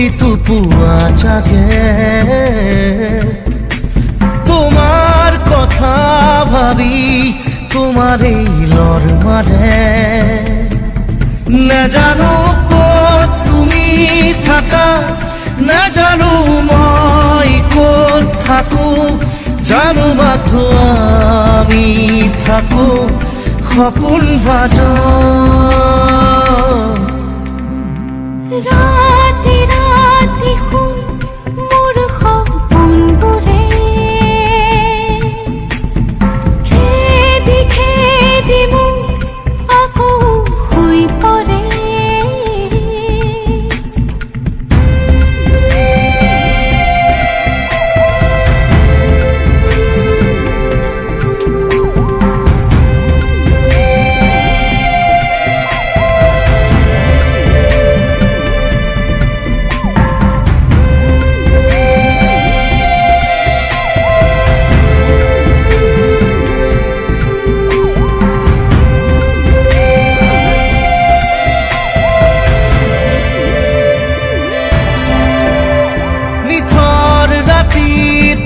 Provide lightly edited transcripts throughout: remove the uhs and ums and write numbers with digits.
প্ৰতিটো পুৱা জাগে তোমাৰ কথা ভাবি তোমাৰ এই লৰ মাৰে নাজানো ক'ত তুমি থাকা নাজানো মই ক'ত থাকো জানো মাথো আমি থাকো সপোন মাজত ৰাতি ৰাতি শুন মোৰ সপোনবোৰে খেদি খেদি মোক আকৌ শুই পৰে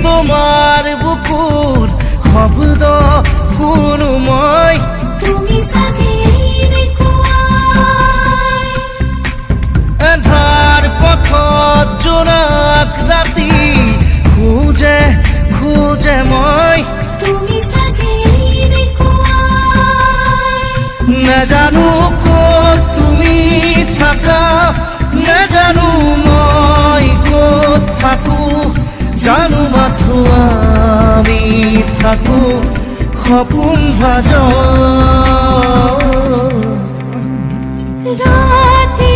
তোমাৰ বুকুৰ শব্দ শুনো মই তুমি চাগে এন্ধাৰ পথত জোনাক ৰাতি খোজে খোজে মই তুমি চাগে নাজানো ক'ত তুমি থাকা নাজানো মই ক'ত থাকো জানো মাথো আমি থাকো সপোন মাজত ৰাতি